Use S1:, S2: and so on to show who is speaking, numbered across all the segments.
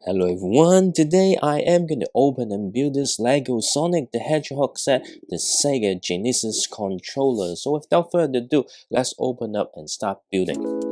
S1: Hello everyone, today I am going to open and build this LEGO Sonic the Hedgehog set, the SEGA Genesis Controller. So without further ado, let's open up and start building.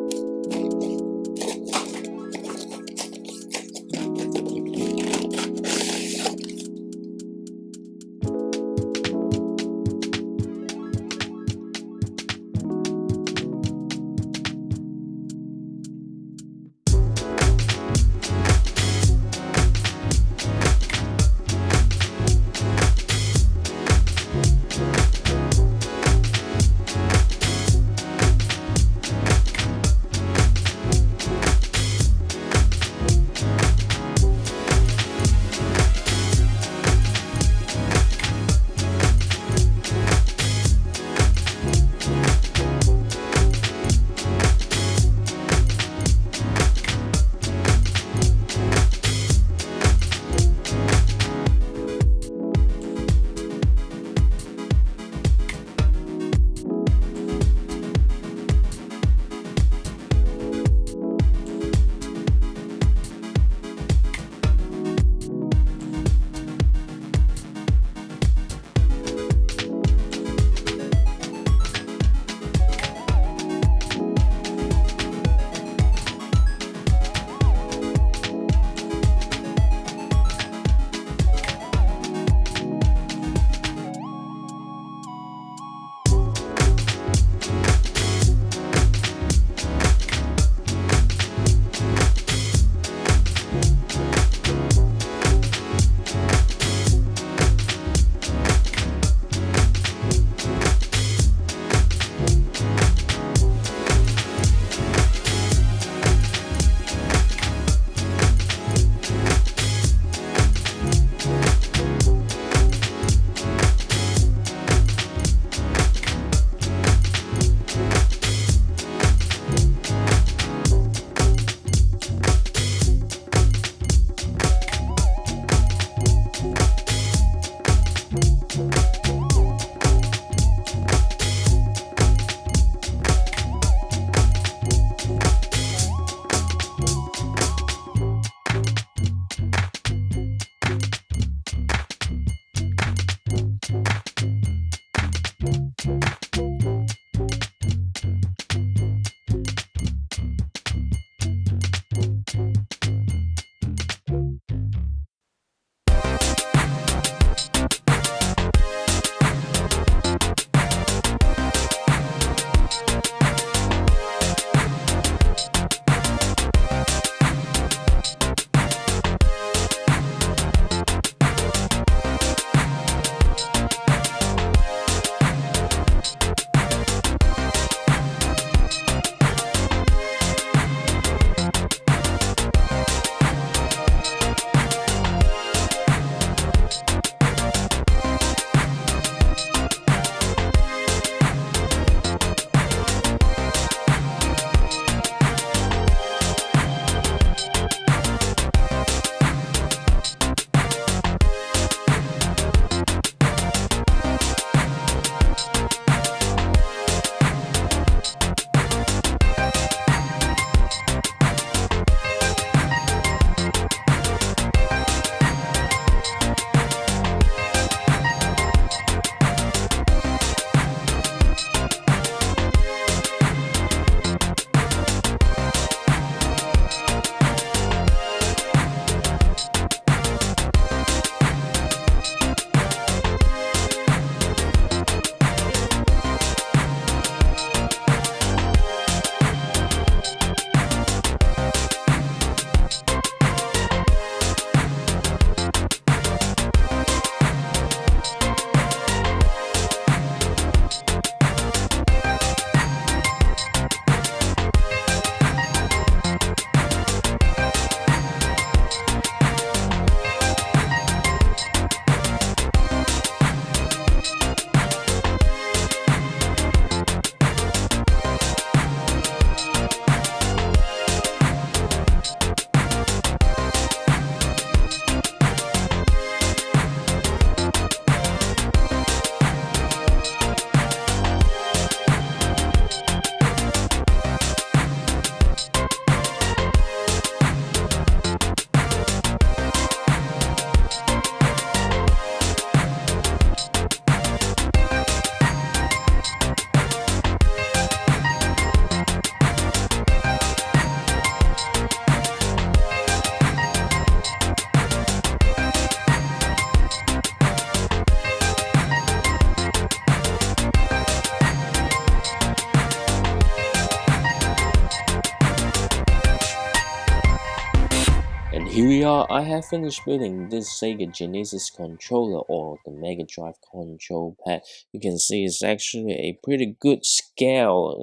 S1: Here we are, I have finished building this SEGA Genesis controller or the Mega Drive control pad. You can see it's actually a pretty good scale.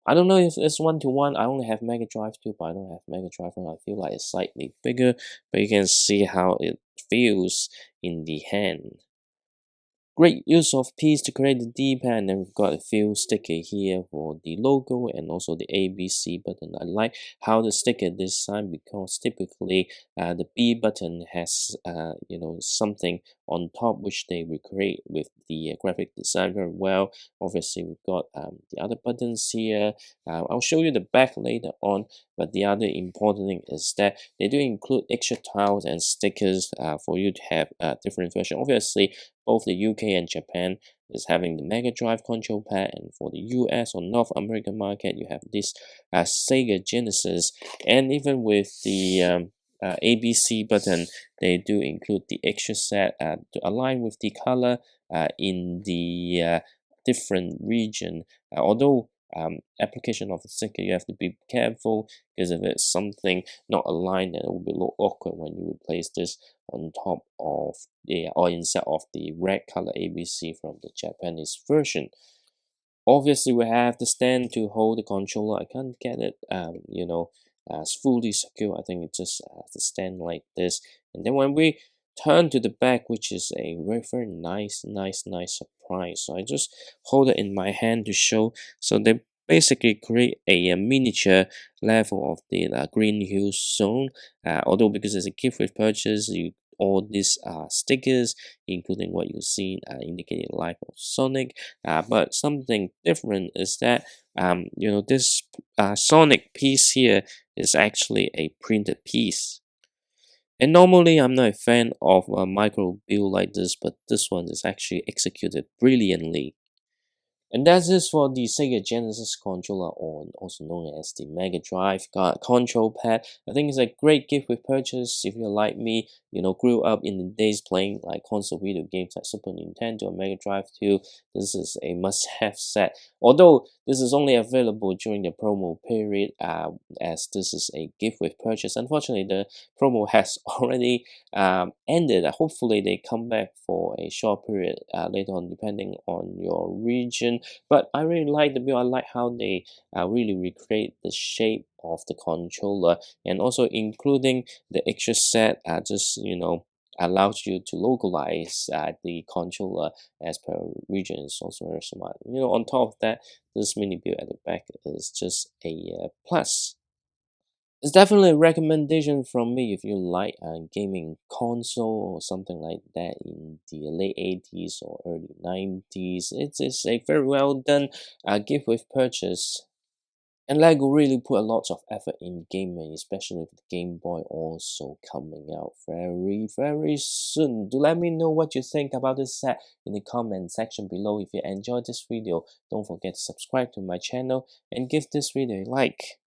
S1: I don't know if it's 1-to-1. I only have Mega Drive 2, but I don't have Mega Drive 1. I feel like it's slightly bigger, but you can see how it feels in the hand. Great use of piece to create the D-pad, and then we've got a few sticker here for the logo and also the ABC button. I like how the sticker this time because typically the B button has something on top which they recreate with the graphic design very well. Obviously we've got the other buttons here. I'll show you the back later on, but the other important thing is that they do include extra tiles and stickers for you to have different version. Obviously both the UK and Japan is having the Mega Drive control pad, and for the US or North American market, you have this SEGA Genesis, and even with the ABC button, they do include the extra set to align with the color in the different region. Although application of the sticker, you have to be careful because if it's something not aligned, then it will be a little awkward when you would place this on top of the or instead of the red color ABC from the Japanese version. Obviously, we have the stand to hold the controller. I can't get it, fully secure. I think it just has to stand like this. And then when we turn to the back, which is a very nice surprise. So I just hold it in my hand to show. So they basically create a miniature level of the Green Hill Zone. Although because it's a gift with purchase, you all these stickers, including what you see indicating life of Sonic. But something different is that this Sonic piece here is actually a printed piece. And normally I'm not a fan of a micro build like this, but this one is actually executed brilliantly. And that's it for the SEGA Genesis controller, or also known as the Mega Drive control pad. I think it's a great gift with purchase if you're like me, grew up in the days playing like console video games like Super Nintendo or Mega Drive 2. This is a must-have set. Although this is only available during the promo period, as this is a gift with purchase. Unfortunately, the promo has already ended. Hopefully, they come back for a short period later on, depending on your region. But I really like the build. I like how they really recreate the shape of the controller, and also including the extra set just allows you to localize the controller as per region. Is also very smart. On top of that, this mini build at the back is just a plus. It's definitely a recommendation from me if you like a gaming console or something like that in the late 80s or early 90s. It's a very well done gift with purchase. And LEGO really put a lot of effort in gaming, especially with the Game Boy also coming out very soon. Do let me know what you think about this set in the comment section below. If you enjoyed this video, don't forget to subscribe to my channel and give this video a like.